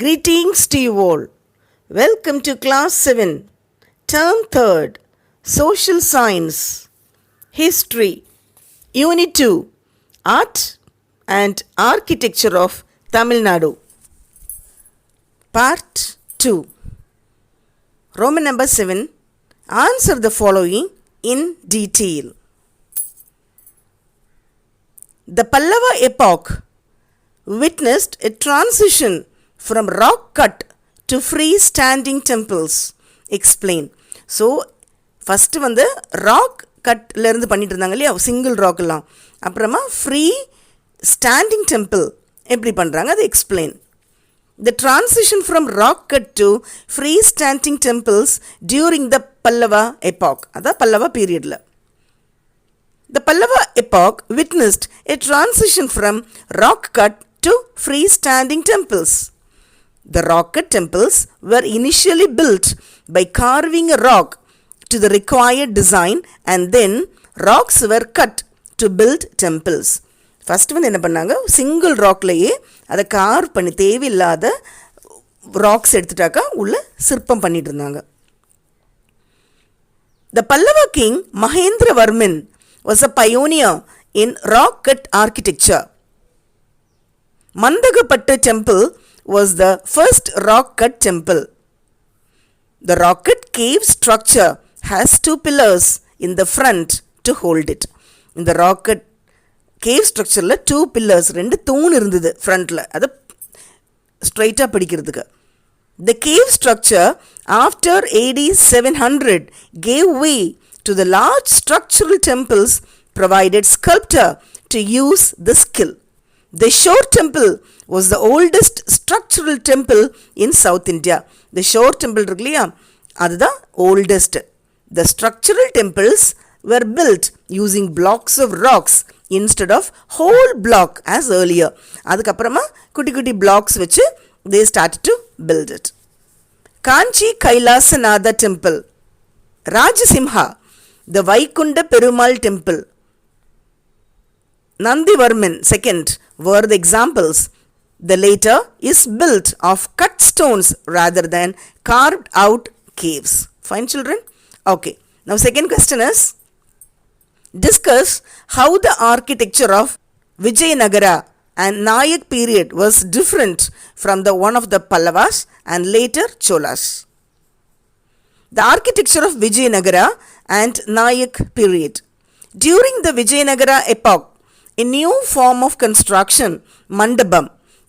Greetings to you all. Welcome to Class 7, Term 3rd, Social Science, History, Unit 2, Art and Architecture of Tamil Nadu. Part 2. Roman number 7. Answer the following in detail. The Pallava epoch witnessed a transition from rock cut to freestanding temples. Explain. So, first வந்து rock cutல இருந்து பண்ணிட்டு இருந்தாங்க இல்லையா, single ராக்லாம். அப்புறமா free standing temple எப்படி பண்ணுறாங்க அதை explain. The transition from rock cut to freestanding temples during the Pallava epoch, அதான் பல்லவா பீரியடில். The Pallava epoch witnessed a transition from rock cut to freestanding temples. The rock cut temples were initially built by carving a rock to the required design and then rocks were cut to build temples. First வந்து என்ன பண்ணாங்க, single ராக்லேயே அதை carve பண்ணி தேவையில்லாத rocks எடுத்துட்டாக்கா உள்ள சிற்பம் பண்ணிட்டு இருந்தாங்க. The Pallava king Mahendravarman was a pioneer in rock cut architecture. Mandagapattu temple was the first rock cut temple. The rock cut cave structure has two pillars in the front to hold it. In the rock cut cave structure la two pillars, ரெண்டு தூண் இருந்தது ஃப்ரண்ட்ல, அதை ஸ்ட்ரைட்டாக பிடிக்கிறதுக்கு. The cave structure after AD 700 gave way to the large structural temples provided sculptor to use the skill. The Shore temple was the oldest structural temple in South India. The Shore temple இருக்கு இல்லையா, அதுதான் oldest. The structural temples were built using blocks of rocks instead of whole block as earlier. அதுக்கப்புறமா குட்டி குட்டி blocks வச்சு they started to build it. Kanchi Kailasanatha temple, Rajasimha, the Vaikunda Perumal temple, Nandivarman II were the examples. The later is built of cut stones rather than carved out caves. Fine children? Okay. Now second question is, discuss how the architecture of Vijayanagara and Nayak period was different from the one of the Pallavas and later Cholas. The architecture of Vijayanagara and Nayak period. During the Vijayanagara epoch, a new form of construction, mandabam,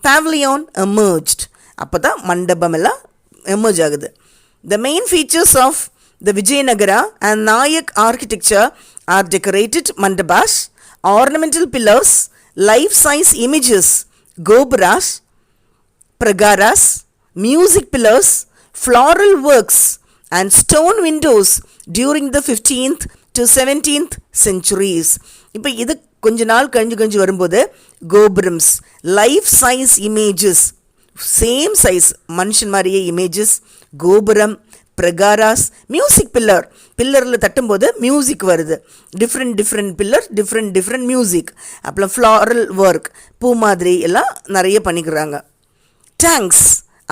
pavilion emerged. அப்போதா மண்டபம் எல்லாம் emerge ஆகுது. The main features of the Vijayanagara and Nayak architecture are decorated mandabas, ornamental pillars, life-size images, gopuras, pragaras, music pillars, floral works and stone windows during the 15th to 17th centuries. இப்போ இது கொஞ்ச நாள் கழிஞ்சு வரும்போது gopurams, life size images, same size மனுஷன் மாதிரியே images, gopuram, prakaras, music pillar, பில்லரில் தட்டும்போது மியூசிக் வருது, டிஃப்ரெண்ட் பில்லர், டிஃப்ரெண்ட் மியூசிக், அப்புறம் ஃப்ளாரல் ஒர்க், பூ மாதிரி எல்லாம் நிறைய பண்ணிக்கிறாங்க. Tanks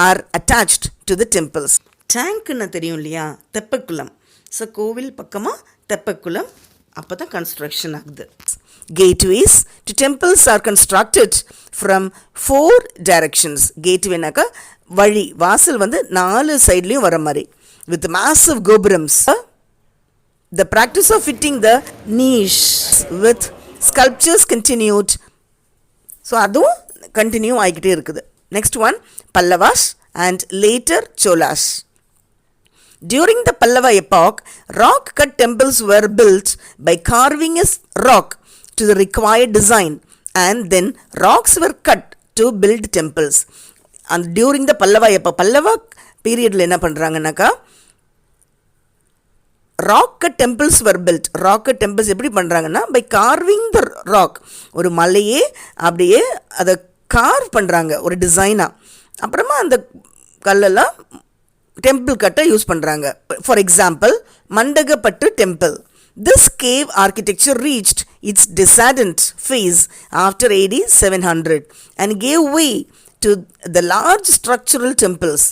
are attached to the temples. டேங்க்னு தெரியும் இல்லையா, தெப்பக்குளம். ஸோ கோவில் பக்கமாக தெப்பக்குளம் அப்போ தான் கன்ஸ்ட்ரக்ஷன் ஆகுது. Gateways to temples are constructed from 4 directions. Gatewayனாக்கா வழி, வாசல் வந்து 4 சைட்லேயும் வர மாதிரி, with massive gopurams. The practice of fitting the niche with sculptures continued. So அதுவும் கண்டினியூ ஆகிக்கிட்டே இருக்குது. Next one, Pallavas and later Cholas. During the Pallava epoch, rock cut temples were built by carving a rock to the required design and then rocks were cut to build temples. And during the Pallava epoch, Pallava periodல என்ன பண்றாங்கன்னாக்கா rock cut temples were built. Rock cut temples எப்படி பண்றாங்கன்னா by carving the rock, ஒரு மலையே அப்படியே அதை carve பண்றாங்க ஒரு டிசைனா, அப்புறமா அந்த கல்லெல்லாம் டெம்பிள் கட்ட யூஸ் பண்ணுறாங்க. For example Mandagapattu temple. This cave architecture reached its decadent phase after AD 700 and gave way to the large structural temples.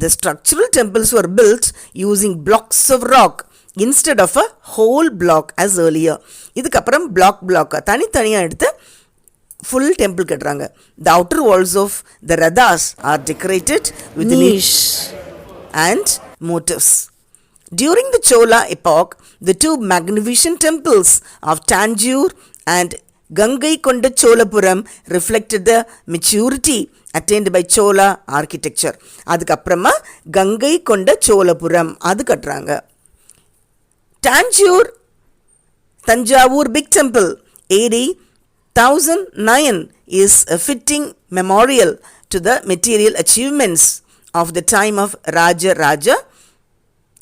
The structural temples were built using blocks of rock instead of a whole block as earlier. இதுக்கப்புறம் block தனித்தனியாக எடுத்து full temple கட்டுறாங்க. The outer walls of the rathas are decorated with niche and motifs. During the Chola epoch, the two magnificent temples of Tanjore and Gangaikonda Cholapuram reflected the maturity attained by Chola architecture. அதுக்கப்புறமா Gangaikonda Cholapuram அது கட்டுறாங்க. Tanjore Big Temple AD 1009 is a fitting memorial to the material achievements of the time of Raja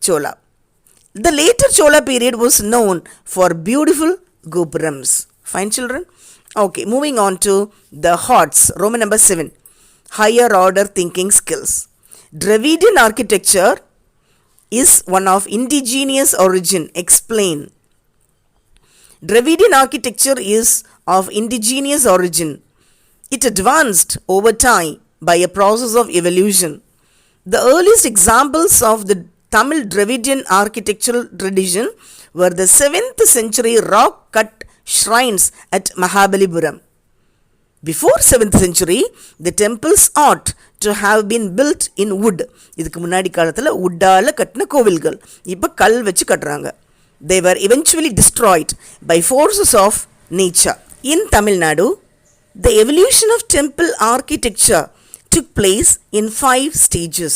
Chola. The later Chola period was known for beautiful gopurams. Fine, children? Okay, moving on to the HOTS, Roman number 7, higher order thinking skills. Dravidian architecture is one of indigenous origin. Explain. Dravidian architecture is of indigenous origin. It advanced over time by a process of evolution. The earliest examples of the Tamil Dravidian architectural tradition were the 7th century rock-cut shrines at Mahabalipuram. Before 7th century, the temples ought to have been built in wood. இதுக்கு முன்னாடி காலத்தில் உட்டால கட்டின கோவில்கள் இப்போ கல் வச்சு கட்டுறாங்க. They were eventually destroyed by forces of nature. In Tamil Nadu, the evolution of temple architecture took place in 5 stages.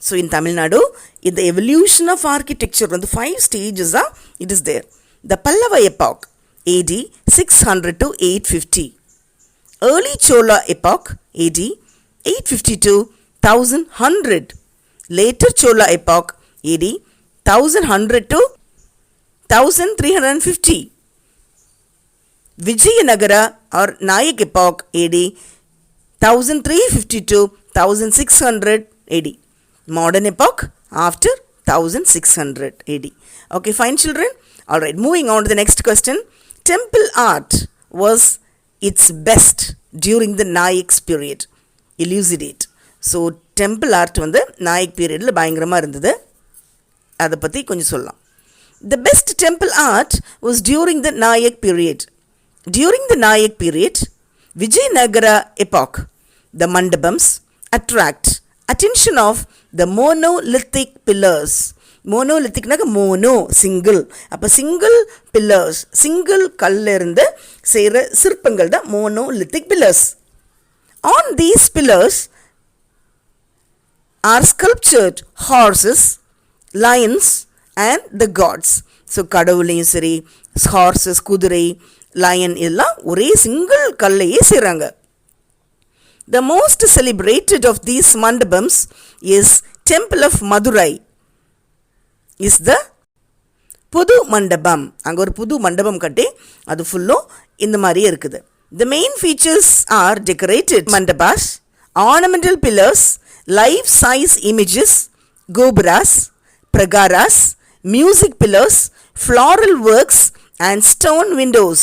So in Tamil Nadu, in the evolution of architecture, on the 5 stages, it is there. The Pallava epoch, AD 600 to 850. Early Chola epoch, AD 850 to 1100. Later Chola epoch, AD 1100 to 1350. Vijayanagara or Nayak epoch, AD 1350 to 1600 AD. Modern epoch after 1600 AD. Okay, fine, children. Alright, moving on to the next question. Temple art was its best during the Nayak's period. Elucidate. So, temple art வந்து Nayak period பயங்கரமாக இருந்தது. அதை பற்றி கொஞ்சம் சொல்லலாம். The best temple art was during the Nayak period. During the Nayak period, Vijayanagara epoch, the mandapams attract attention of the monolithic pillars. Monolithic naga mono, single. அப்போ single pillars, single கல்ல இருந்து செய்கிற சிற்பங்கள் தான் monolithic pillars. On these pillars are sculptured horses, lions and the gods. So கடவுளையும் சரி, horses, குதிரை, lion எல்லாம் ஒரே சிங்கிள் கல்லையே செய்கிறாங்க. The most celebrated of these mandapams is Temple of Madurai. Is the புது மண்டபம். அங்கே ஒரு புது மண்டபம் கட்டி அது ஃபுல்லும் இந்த மாதிரியே இருக்குது. The main features are decorated mandapas, ornamental pillars, life-size images, gopuras, pragaras, music pillars, floral works and stone windows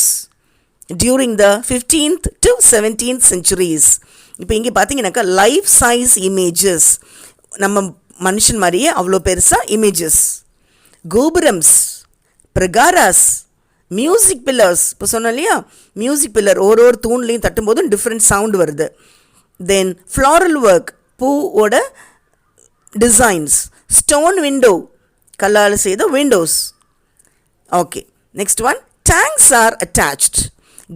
during the 15th to 17th centuries. இப்போ இங்கே பார்த்தீங்கன்னாக்கா லைஃப் சைஸ் இமேஜஸ், நம்ம மனுஷன் மாதிரியே அவ்வளோ பெருசாக இமேஜஸ், கோபுரம்ஸ், பிரகாராஸ், மியூசிக் பில்லர்ஸ். இப்போ சொன்னோம் இல்லையா, மியூசிக் பில்லர் ஒரு தூண்லையும் தட்டும்போதும் டிஃப்ரெண்ட் சவுண்ட் வருது. தென் ஃப்ளாரல் ஒர்க், பூவோட டிசைன்ஸ், ஸ்டோன் விண்டோ, கல்லால் செய்த Windows. Okay, next one, tanks are attached.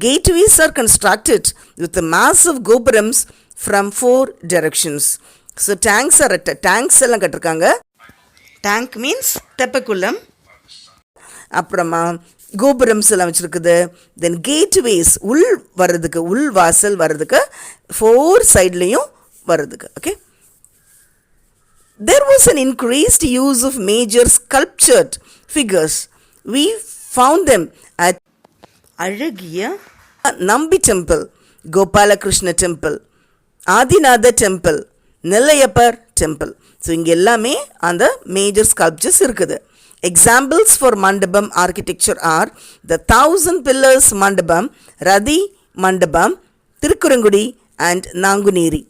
Gateways are constructed with the massive gopurams from 4 directions. So tanks are tanks எல்லாம் கட்டிருக்காங்க. Tank means தெப்பக்குளம். அப்புறமா கோபுரம்ஸ் எல்லாம் வச்சுருக்குது. தென் gateways, உள் வர்றதுக்கு, உள் வாசல் வர்றதுக்கு 4 சைட்லேயும் வர்றதுக்கு. Okay, there was an increased use of major sculptured figures. We found them at அழகிய நம்பி temple, Gopalakrishna temple, Adinatha temple, Nellaiappar temple. So இங்கே எல்லாமே அந்த மேஜர் ஸ்கல்ப்சர்ஸ் இருக்குது. எக்ஸாம்பிள்ஸ் ஃபார் மண்டபம் ஆர்கிடெக்சர் ஆர் த 1000 pillars மண்டபம், ரதி மண்டபம், Thirukkurungudi and Nanguneri.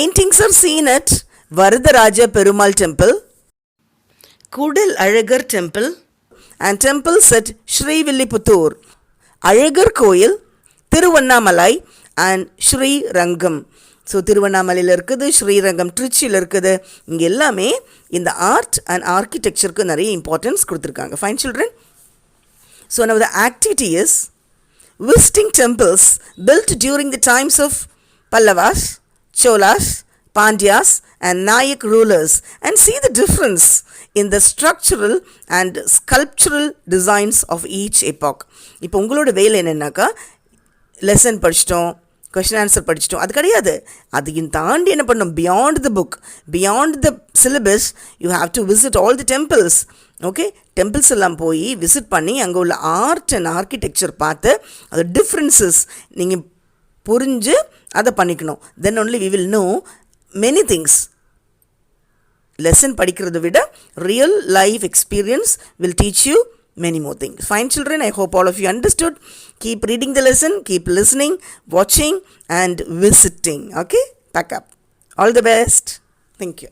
Paintings are seen at Varadaraja Perumal Temple, Kudal Alagar Temple, and temples at Srivilliputhur, Alagar Koil, Thiruvannamalai, and Sri Rangam. So திருவண்ணாமலையில் இருக்குது, ஸ்ரீரங்கம் திருச்சியில் இருக்குது. இங்கே எல்லாமே இந்த ஆர்ட் அண்ட் ஆர்கிடெக்சருக்கு நிறைய இம்பார்ட்டன்ஸ் கொடுத்துருக்காங்க. Fine children. So now the activity is visiting temples built during the times of Pallavas, Cholas, Pandyas and Nayak rulers and see the difference in the structural and sculptural designs of each epoch. இப்போ உங்களோட வேலை என்னன்னாக்கா, lesson படிச்சிட்டோம், question answer படிச்சிட்டோம், அது கிடையாது. அதையும் தாண்டி என்ன பண்ணணும், beyond the book, beyond the syllabus, you have to visit all the temples. Okay, temples எல்லாம் போய் விசிட் பண்ணி அங்கே உள்ள ஆர்ட் அண்ட் ஆர்கிடெக்சர் பார்த்து அது டிஃப்ரென்சஸ் நீங்கள் புரிஞ்சு அதை பண்ணிக்கணும். Then only we will know many things. Lesson படிக்கிறத விட real life experience will teach you many more things. Fine children, I hope all of you understood. Keep reading the lesson, keep listening, watching and visiting. Okay, pack up. All the best. Thank you.